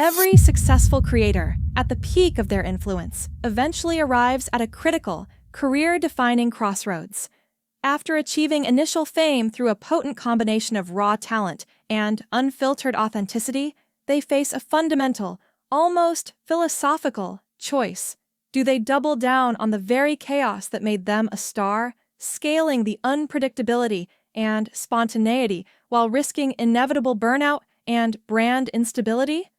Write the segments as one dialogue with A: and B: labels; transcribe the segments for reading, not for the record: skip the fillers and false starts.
A: Every successful creator, at the peak of their influence, eventually arrives at a critical, career-defining crossroads. After achieving initial fame through a potent combination of raw talent and unfiltered authenticity, they face a fundamental, almost philosophical choice. Do they double down on the very chaos that made them a star, scaling the unpredictability and spontaneity while risking inevitable burnout and brand instability?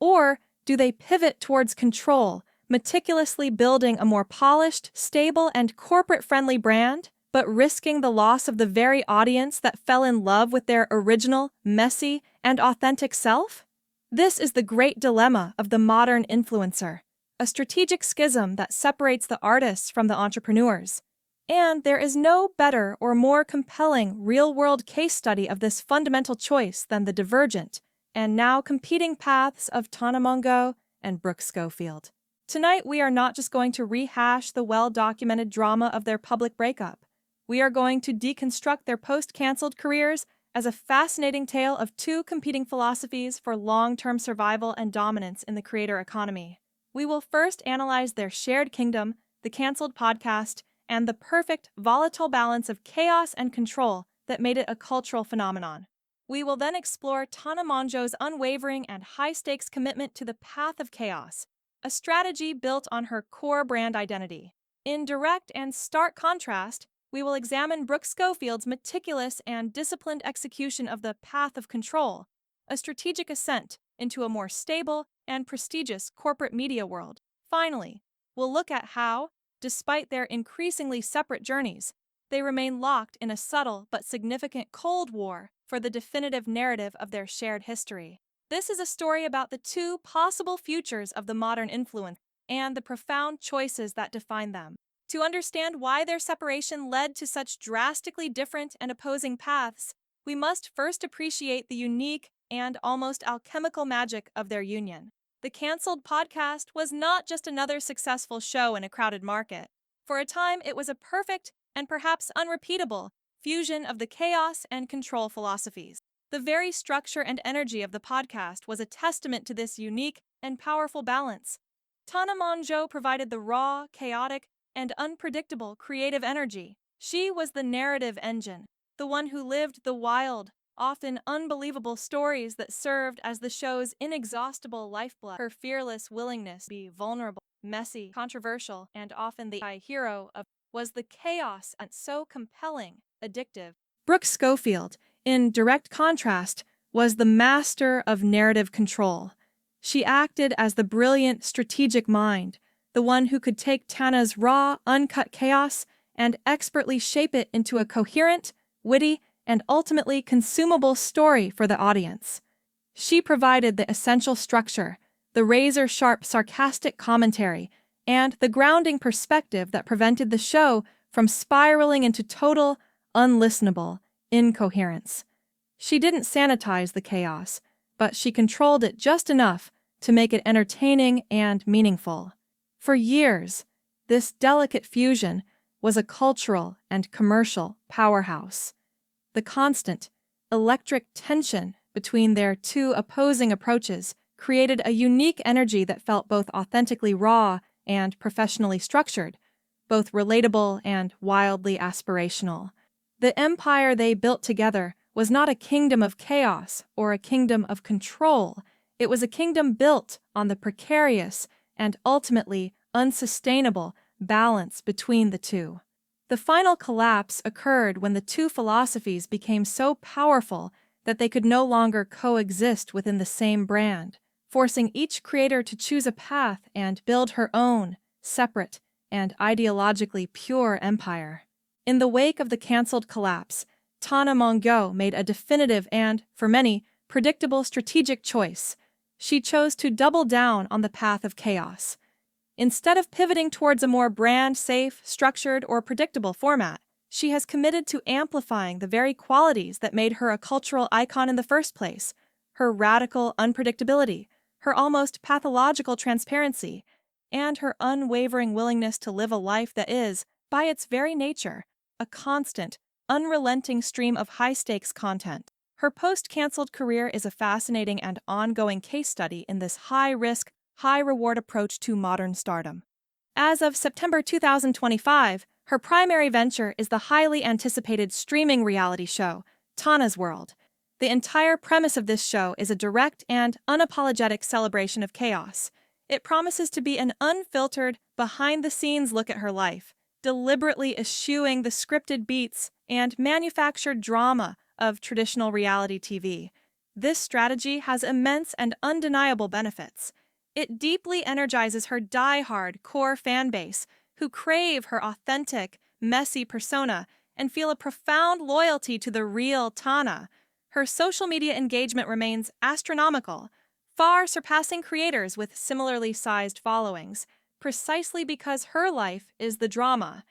A: Or do they pivot towards control, meticulously building a more polished, stable, and corporate-friendly brand, but risking the loss of the very audience that fell in love with their original, messy, and authentic self? This is the great dilemma of the modern influencer, a strategic schism that separates the artists from the entrepreneurs. And there is no better or more compelling real-world case study of this fundamental choice than the divergent and now competing paths of TANA MONGEAU and Brooke Schofield. Tonight, we are not just going to rehash the well-documented drama of their public breakup. We are going to deconstruct their post-canceled careers as a fascinating tale of two competing philosophies for long-term survival and dominance in the creator economy. We will first analyze their shared kingdom, the canceled podcast, and the perfect, volatile balance of chaos and control that made it a cultural phenomenon. We will then explore TANA MONGEAU's unwavering and high-stakes commitment to the path of chaos, a strategy built on her core brand identity. In direct and stark contrast, we will examine Brooke Schofield's meticulous and disciplined execution of the path of control, a strategic ascent into a more stable and prestigious corporate media world. Finally, we'll look at how, despite their increasingly separate journeys, they remain locked in a subtle but significant Cold War for the definitive narrative of their shared history. This is a story about the two possible futures of the modern influence and the profound choices that define them. To understand why their separation led to such drastically different and opposing paths, we must first appreciate the unique and almost alchemical magic of their union. The canceled podcast was not just another successful show in a crowded market. For a time, it was a perfect and perhaps unrepeatable fusion of the chaos and control philosophies. The very structure and energy of the podcast was a testament to this unique and powerful balance. TANA MONGEAU provided the raw, chaotic, and unpredictable creative energy. She was the narrative engine, the one who lived the wild, often unbelievable stories that served as the show's inexhaustible lifeblood. Her fearless willingness to be vulnerable, messy, controversial, and often the hero of was the chaos and so compelling, addictive. Brooke Schofield, in direct contrast, was the master of narrative control. She acted as the brilliant strategic mind, the one who could take TANA's raw, uncut chaos and expertly shape it into a coherent, witty, and ultimately consumable story for the audience. She provided the essential structure, the razor-sharp sarcastic commentary, and the grounding perspective that prevented the show from spiraling into total, unlistenable incoherence. She didn't sanitize the chaos, but she controlled it just enough to make it entertaining and meaningful. For years, this delicate fusion was a cultural and commercial powerhouse. The constant, electric tension between their two opposing approaches created a unique energy that felt both authentically raw and professionally structured, both relatable and wildly aspirational. The empire they built together was not a kingdom of chaos or a kingdom of control. It was a kingdom built on the precarious and ultimately unsustainable balance between the two. The final collapse occurred when the two philosophies became so powerful that they could no longer coexist within the same brand, forcing each creator to choose a path and build her own, separate, and ideologically pure empire. In the wake of the canceled collapse, TANA MONGEAU made a definitive and, for many, predictable strategic choice. She chose to double down on the path of chaos. Instead of pivoting towards a more brand-safe, structured, or predictable format, she has committed to amplifying the very qualities that made her a cultural icon in the first place: her radical unpredictability, her almost pathological transparency, and her unwavering willingness to live a life that is, by its very nature, a constant, unrelenting stream of high-stakes content. Her post-canceled career is a fascinating and ongoing case study in this high-risk, high-reward approach to modern stardom. As of September 2025, her primary venture is the highly anticipated streaming reality show, TANA's World. The entire premise of this show is a direct and unapologetic celebration of chaos. It promises to be an unfiltered, behind-the-scenes look at her life, deliberately eschewing the scripted beats and manufactured drama of traditional reality TV. This strategy has immense and undeniable benefits. It deeply energizes her die-hard core fan base, who crave her authentic, messy persona and feel a profound loyalty to the real Tana. Her social media engagement remains astronomical, far surpassing creators with similarly sized followings, precisely because her life is the drama.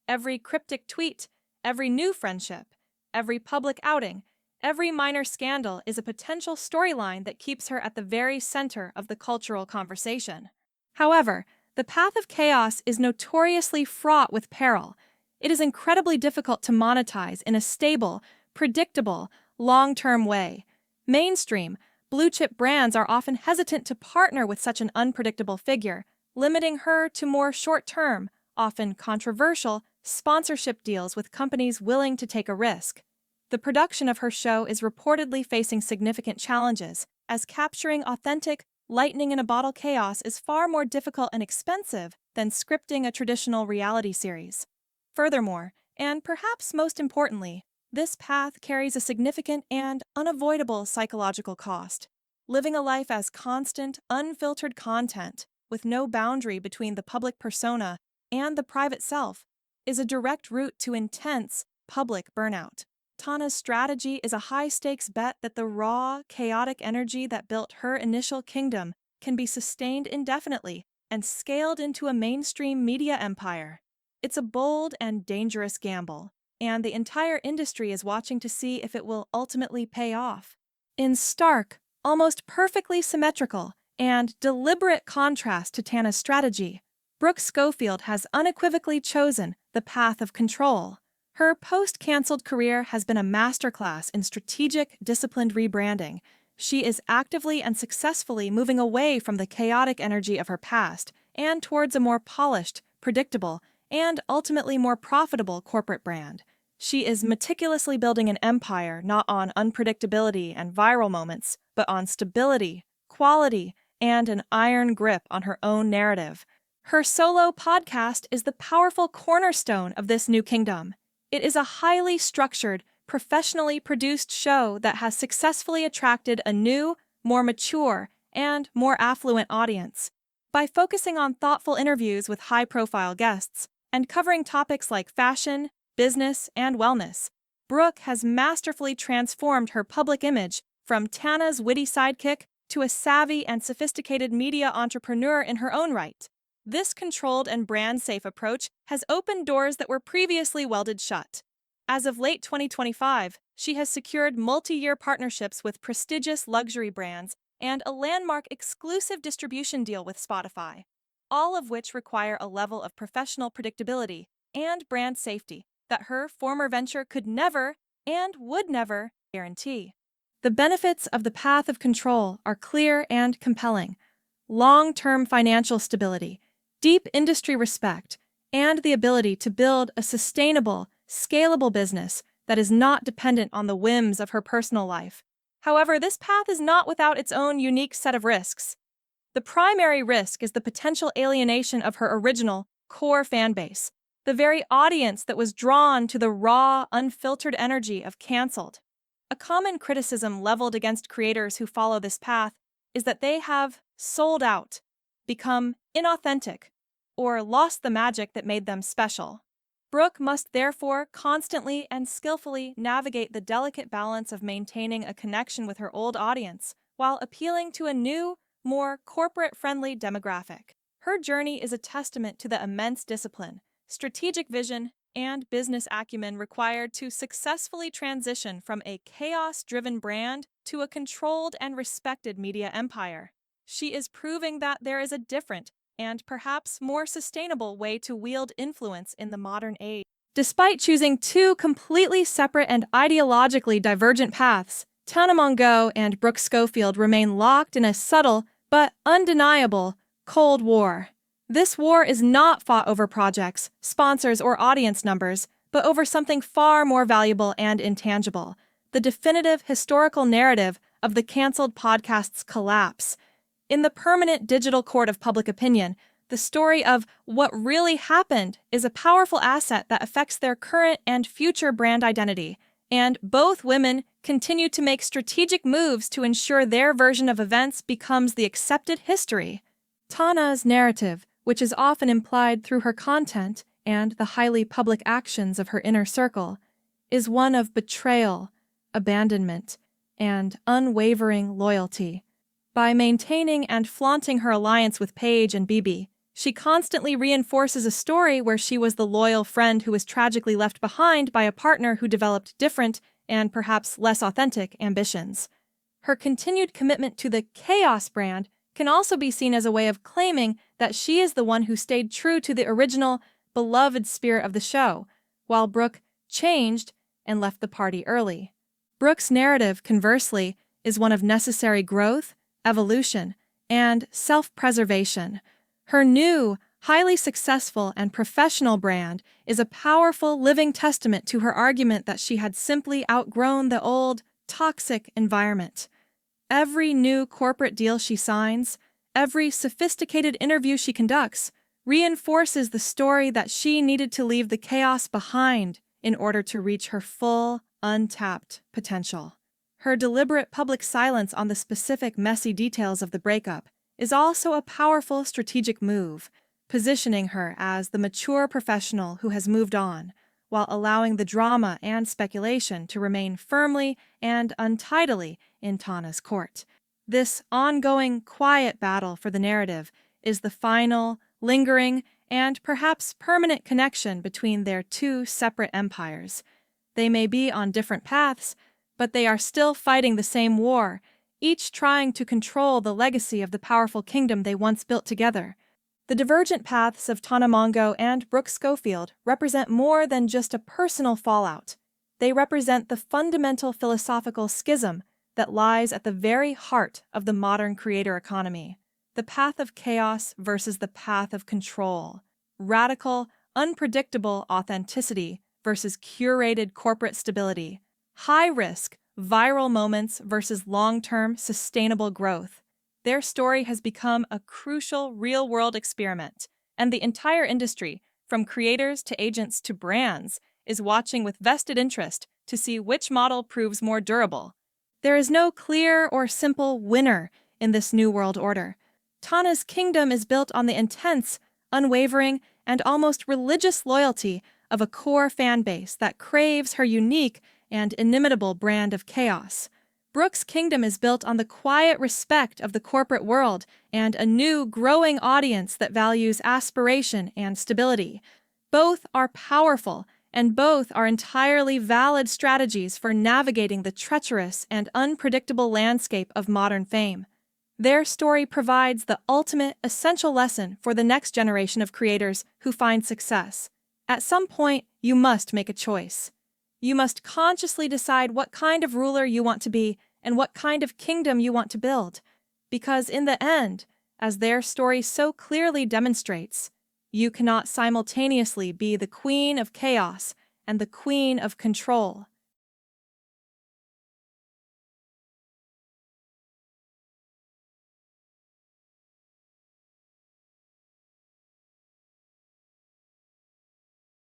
A: Every cryptic tweet, every new friendship, every public outing, every minor scandal is a potential storyline that keeps her at the very center of the cultural conversation. However, the path of chaos is notoriously fraught with peril. It is incredibly difficult to monetize in a stable, predictable, long-term way. Mainstream, blue-chip brands are often hesitant to partner with such an unpredictable figure, limiting her to more short-term, often controversial, sponsorship deals with companies willing to take a risk. The production of her show is reportedly facing significant challenges, as capturing authentic, lightning-in-a-bottle chaos is far more difficult and expensive than scripting a traditional reality series. Furthermore, and perhaps most importantly, this path carries a significant and unavoidable psychological cost. Living a life as constant, unfiltered content, with no boundary between the public persona and the private self, is a direct route to intense, public burnout. Tana's strategy is a high-stakes bet that the raw, chaotic energy that built her initial kingdom can be sustained indefinitely and scaled into a mainstream media empire. It's a bold and dangerous gamble, and the entire industry is watching to see if it will ultimately pay off. In stark, almost perfectly symmetrical, and deliberate contrast to Tana's strategy, Brooke Schofield has unequivocally chosen the path of control. Her post-canceled career has been a masterclass in strategic, disciplined rebranding. She is actively and successfully moving away from the chaotic energy of her past and towards a more polished, predictable, and ultimately more profitable corporate brand. She is meticulously building an empire not on unpredictability and viral moments, but on stability, quality, and an iron grip on her own narrative. Her solo podcast is the powerful cornerstone of this new kingdom. It is a highly structured, professionally produced show that has successfully attracted a new, more mature, and more affluent audience. By focusing on thoughtful interviews with high-profile guests and covering topics like fashion, business, and wellness, Brooke has masterfully transformed her public image from Tana's witty sidekick to a savvy and sophisticated media entrepreneur in her own right. This controlled and brand-safe approach has opened doors that were previously welded shut. As of late 2025, she has secured multi-year partnerships with prestigious luxury brands and a landmark exclusive distribution deal with Spotify, all of which require a level of professional predictability and brand safety that her former venture could never and would never guarantee. The benefits of the path of control are clear and compelling. Long-term financial stability, deep industry respect, and the ability to build a sustainable, scalable business that is not dependent on the whims of her personal life. However, this path is not without its own unique set of risks. The primary risk is the potential alienation of her original, core fan base, the very audience that was drawn to the raw, unfiltered energy of canceled. A common criticism leveled against creators who follow this path is that they have sold out, become inauthentic, or lost the magic that made them special. Brooke must therefore constantly and skillfully navigate the delicate balance of maintaining a connection with her old audience while appealing to a new, more corporate-friendly demographic. Her journey is a testament to the immense discipline, strategic vision, and business acumen required to successfully transition from a chaos-driven brand to a controlled and respected media empire. She is proving that there is a different and perhaps more sustainable way to wield influence in the modern age. Despite choosing two completely separate and ideologically divergent paths, TANA MONGEAU and Brooke Schofield remain locked in a subtle but undeniable Cold War. This war is not fought over projects, sponsors, or audience numbers, but over something far more valuable and intangible: the definitive historical narrative of the canceled podcast's collapse. In the permanent digital court of public opinion, the story of what really happened is a powerful asset that affects their current and future brand identity, and both women continue to make strategic moves to ensure their version of events becomes the accepted history. TANA's narrative, which is often implied through her content and the highly public actions of her inner circle, is one of betrayal, abandonment, and unwavering loyalty. By maintaining and flaunting her alliance with Paige and Bibi, she constantly reinforces a story where she was the loyal friend who was tragically left behind by a partner who developed different and perhaps less authentic ambitions. Her continued commitment to the Chaos brand can also be seen as a way of claiming that she is the one who stayed true to the original, beloved spirit of the show, while Brooke changed and left the party early. Brooke's narrative, conversely, is one of necessary growth, evolution, and self-preservation. Her new, highly successful and professional brand is a powerful living testament to her argument that she had simply outgrown the old, toxic environment. Every new corporate deal she signs, every sophisticated interview she conducts, reinforces the story that she needed to leave the chaos behind in order to reach her full, untapped potential. Her deliberate public silence on the specific messy details of the breakup is also a powerful strategic move, positioning her as the mature professional who has moved on, while allowing the drama and speculation to remain firmly and untidily in TANA's court. This ongoing, quiet battle for the narrative is the final, lingering, and perhaps permanent connection between their two separate empires. They may be on different paths, but they are still fighting the same war, each trying to control the legacy of the powerful kingdom they once built together. The divergent paths of TANA MONGEAU and Brooke Schofield represent more than just a personal fallout. They represent the fundamental philosophical schism that lies at the very heart of the modern creator economy: the path of chaos versus the path of control, radical, unpredictable authenticity versus curated corporate stability, high-risk, viral moments versus long-term, sustainable growth. Their story has become a crucial real-world experiment, and the entire industry, from creators to agents to brands, is watching with vested interest to see which model proves more durable. There is no clear or simple winner in this new world order. TANA's kingdom is built on the intense, unwavering, and almost religious loyalty of a core fan base that craves her unique and inimitable brand of chaos. Brooke's kingdom is built on the quiet respect of the corporate world and a new, growing audience that values aspiration and stability. Both are powerful, and both are entirely valid strategies for navigating the treacherous and unpredictable landscape of modern fame. Their story provides the ultimate, essential lesson for the next generation of creators who find success. At some point, you must make a choice. You must consciously decide what kind of ruler you want to be and what kind of kingdom you want to build. Because in the end, as their story so clearly demonstrates, you cannot simultaneously be the queen of chaos and the queen of control.